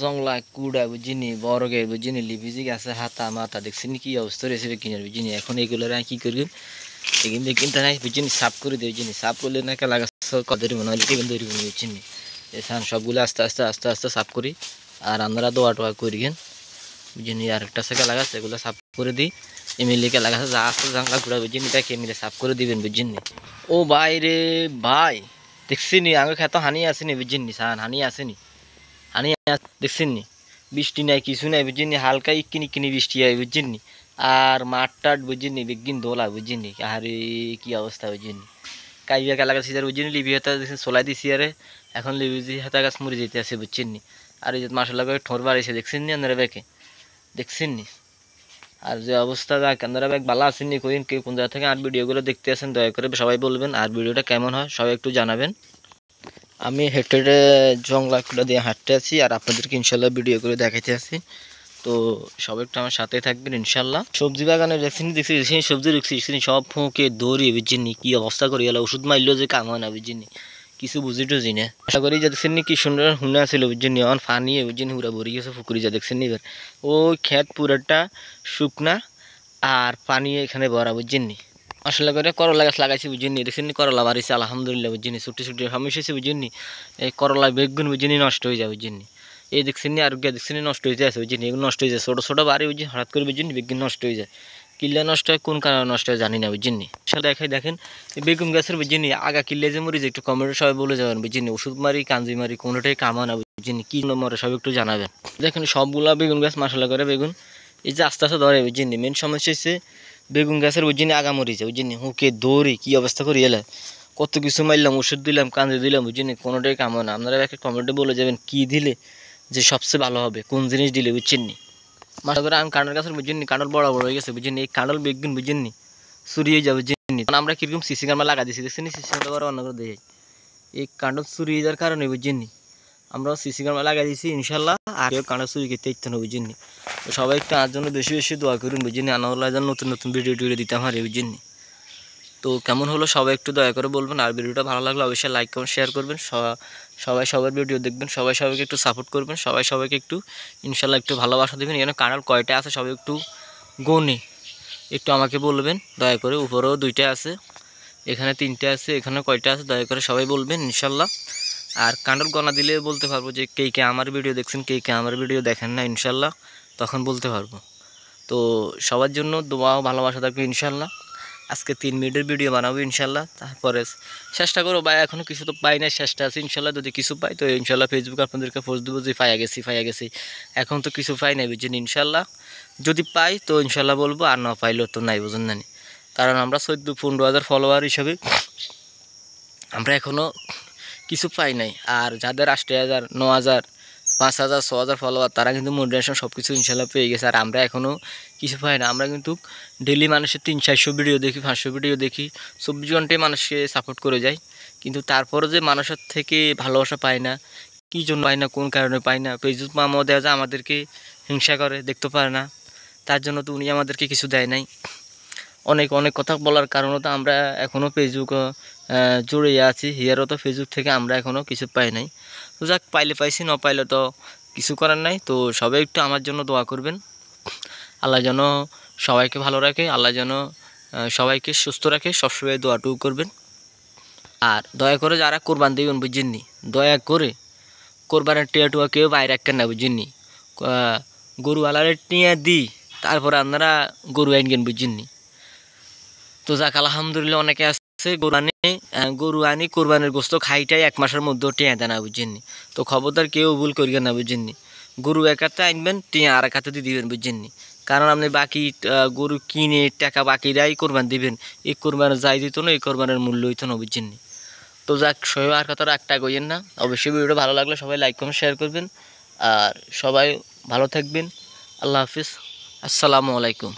জংলা কুড়া বুঝিনি বড় গে বুঝিনি লিপিজি গাছে হাতা মাথা দেখছি কি অবস্থা রয়েছে কিনার বুঝিনি এখন এগুলোর কি করবি এগুলো কিনতে নাই বুঝিনি সাফ করে দেয় বুঝিনি সাফ করলে না লাগা কদের মনে হয় কেমন তৈরি করে বুঝিনি এখান সবগুলো আস্তে আস্তে আস্তে আস্তে সাফ করি আর আমরা দোয়া টোয়া করি গেন বুঝিনি আর একটা সেকা লাগাচ্ছে এগুলো সাফ করে দিই এমএলএকে লাগাচ্ছে যা আসতে জাংলা কুড়া বুঝিনি তাকে এমএলএ সাফ করে দিবেন বুঝিনি ও ভাই রে ভাই দেখছি নি আগে খেত হানি আসেনি বুঝিনি সান হানি আসেনি হানি দেখছেন নি বৃষ্টি নাই কিছু নাই বুঝছেন হালকা ইকিনি কিনি বৃষ্টি হয় বুঝছেন আর মাঠ টাট বুঝছেন বেগিন দোলা বুঝছেন আরে কি অবস্থা বুঝছেন কাইবিয়া কালা গাছ সিজার বুঝছেন লিবি হাতা দেখছেন সোলাই দিছি আরে এখন লিবি হাতা গাছ মরে যেতে আছে বুঝছেন আর এই যে মাসাল্লাহ করে ঠোঁর বাড়িয়েছে দেখছেন নি আপনারা ব্যাগে দেখছেন নি আর যে অবস্থা আপনারা ব্যাগ ভালো আছেন নি কইন কেউ কোন জায়গা থেকে আর ভিডিওগুলো দেখতে আসেন দয়া করে সবাই বলবেন আর ভিডিওটা কেমন হয় সবাই একটু জানাবেন আমি হেঁটে হেঁটে জংলাগুলো দিয়ে হাঁটতে আছি আর আপনাদেরকে ইনশাল্লাহ ভিডিও করে দেখাইতে আছি তো সবাই একটু আমার সাথে থাকবেন ইনশাল্লাহ সবজি বাগানে দেখছি সবজি দেখছি সব ফুঁকে দৌড়ি বুঝিনি কি অবস্থা করি গেল ওষুধ মারলেও যে কাম হয় না বুঝিনি কিছু বুঝি টুঝি না আশা করি যা দেখছেন কি সুন্দর হুনা ছিল বুঝিনি অন ফানি বুঝিনি পুরা ভরি গেছে পুকুরি যা দেখছেন এবার ওই ক্ষেত পুরাটা শুকনা আর পানি এখানে ভরা বুঝিনি আসলে করে করলা গাছ লাগাইছি বুঝিনি দেখছেন করলা বাড়িছে আলহামদুলিল্লাহ বুঝিনি ছুটি ছুটি হামিয়েছে বুঝিনি এই করলা বেগুন বুঝিনি নষ্ট হয়ে যায় বুঝিনি এই দেখছেন আর দেখছেন নষ্ট হয়ে যাচ্ছে বুঝিনি এগুলো নষ্ট হয়ে যায় ছোটো ছোটো বাড়ি বুঝি হঠাৎ করে বুঝিনি বেগুন নষ্ট হয়ে যায় কিল্লা নষ্ট হয় কোন কারণে নষ্ট হয় জানি না বুঝিনি আসলে দেখাই দেখেন বেগুন গাছের বুঝিনি আগা কিল্লে যে মরি যে একটু কমেন্টে সবাই বলে যাবেন বুঝিনি ওষুধ মারি কাঞ্জি মারি কোনোটাই কামা না বুঝিনি কি মরে সব একটু জানাবেন দেখেন সবগুলা বেগুন গাছ মাসাল্লাহ করে বেগুন এই যে আস্তে আস্তে ধরে বুঝিনি মেন সমস্যা হচ্ছে বেগুন গাছের বুঝিনি আগা মরিছে বুঝিনি হুকে দৌড়ি কি অবস্থা করি এলে কত কিছু মারলাম ওষুধ দিলাম কাঁদে দিলাম বুঝিনি কোনোটাই কাম না আপনারা একটা কমেন্টে বলে যাবেন কি দিলে যে সবচেয়ে ভালো হবে কোন জিনিস দিলে বুঝছেন নি মাথা করে আমি কাঁঠাল গাছের বুঝিনি কাঁঠাল বড় বড় হয়ে গেছে বুঝিনি এই কাঁঠাল বেগুন বুঝিনি চুরিয়ে যাবে বুঝিনি আমরা কিরকম সিসি ক্যামেরা লাগা দিচ্ছি দেখছেন সিসি ক্যামেরা করে অন্য করে দেয় এই কাঁঠাল চুরিয়ে যাওয়ার কারণে বুঝিনি আমরা সিসি ক্যামেরা লাগাই দিয়েছি ইনশাল্লাহ আর কেউ কাঁঠাল চুরি করতে ইচ্ছে না বুঝিনি তো সবাই একটু আর জন্য বেশি বেশি দোয়া করুন বুঝিনি আনাউল্লাহ যেন নতুন নতুন ভিডিও টিডিও দিতে আমার বুঝিনি তো কেমন হলো সবাই একটু দয়া করে বলবেন আর ভিডিওটা ভালো লাগলে অবশ্যই লাইক কমেন্ট শেয়ার করবেন সবাই সবার ভিডিও দেখবেন সবাই সবাইকে একটু সাপোর্ট করবেন সবাই সবাইকে একটু ইনশাল্লাহ একটু ভালোবাসা দেবেন এখানে কাঁঠাল কয়টা আছে সবাই একটু গনে একটু আমাকে বলবেন দয়া করে উপরেও 2টা আছে এখানে 3টে আছে এখানে কয়টা আছে দয়া করে সবাই বলবেন ইনশাল্লাহ আর কাঁঠাল গনা দিলে বলতে পারবো যে কে কে আমার ভিডিও দেখছেন কে কে আমার ভিডিও দেখেন না ইনশাল্লাহ তখন বলতে পারবো তো সবার জন্য দোয়া ভালোবাসা থাকবে ইনশাল্লাহ আজকে 3 মিনিটের ভিডিও বানাবো ইনশাল্লাহ তারপরে চেষ্টা করবো ভাই এখনও কিছু তো পাই না চেষ্টা আছে ইনশাল্লাহ যদি কিছু পাই তো ইনশাল্লাহ ফেসবুকে আপনাদেরকে পোস্ট দেবো যে পাইয়া গেছি এখন তো কিছু পাই নাই বুঝছেন ইনশাল্লাহ যদি পাই তো ইনশাল্লাহ বলবো আর না পাইলেও তো নাই বুঝুন না কারণ আমরা 14-15 হাজার ফলোয়ার হিসাবে আমরা এখনও কিছু পাই নাই আর যাদের 8,000 9,000 5,000 6,000 ফলোয়ার তারা কিন্তু মোটিভেশন সব কিছু ইনশাল্লাহ পেয়ে গেছে আর আমরা এখনও কিছু পাই না আমরা কিন্তু ডেলি মানুষের 300-400 ভিডিও দেখি 500 ভিডিও দেখি 24 ঘন্টায় মানুষকে সাপোর্ট করে যাই কিন্তু তারপরও যে মানুষের থেকে ভালোবাসা পাই না কী জন্য পাই না কোন কারণে পাই না ফেসবুক মামাও দেওয়া যায় আমাদেরকে হিংসা করে দেখতে পারে না তার জন্য তো উনি আমাদেরকে কিছু দেয় নাই অনেক অনেক কথা বলার কারণে তো আমরা এখনও ফেসবুক জুড়ে আছি হিয়ারও তো ফেসবুক থেকে আমরা এখনও কিছু পাই নাই তো যাক পাইলে পাইছি না পাইলে তো কিছু করার নাই তো সবাই একটু আমার জন্য দোয়া করবেন আল্লাহ যেন সবাইকে ভালো রাখে আল্লাহ যেন সবাইকে সুস্থ রাখে সবসময় দোয়াটুকু করবেন আর দয়া করে যারা কোরবান দেবেন বুঝছেননি দয়া করে কোরবানের টিয়া টুয়া কেউ বাইরে রাখেন না বুঝছেননি গরু আলারে টিয়া দিই তারপরে আপনারা গরু আনবেন বুঝছেননি তো যাক আলহামদুলিল্লাহ অনেকে আছে গরু আনি কোরবানির গোস্ত খাইটাই 1 মাসের মধ্যেও টিয়া দেয় না বুঝছেননি তো খবরদার কেউ ভুল করিবেন না বুঝছেননি গরু এক হাতে আনবেন টিয়া আর এক হাতে দিয়ে দিবেন বুঝছেননি কারণ আপনি বাকি গরু কিনে টাকা বাকিরাই কোরবান দিবেন এই কোরবানের যাই দিত না এই কোরবানের মূল্য হইতো না বুঝছেননি তো যাক সবাই আর কথা একটা কইেন না অবশ্যই ভিডিওটা ভালো লাগলে সবাই লাইক কমেন্ট শেয়ার করবেন আর সবাই ভালো থাকবেন আল্লাহ হাফিজ আসসালামু আলাইকুম।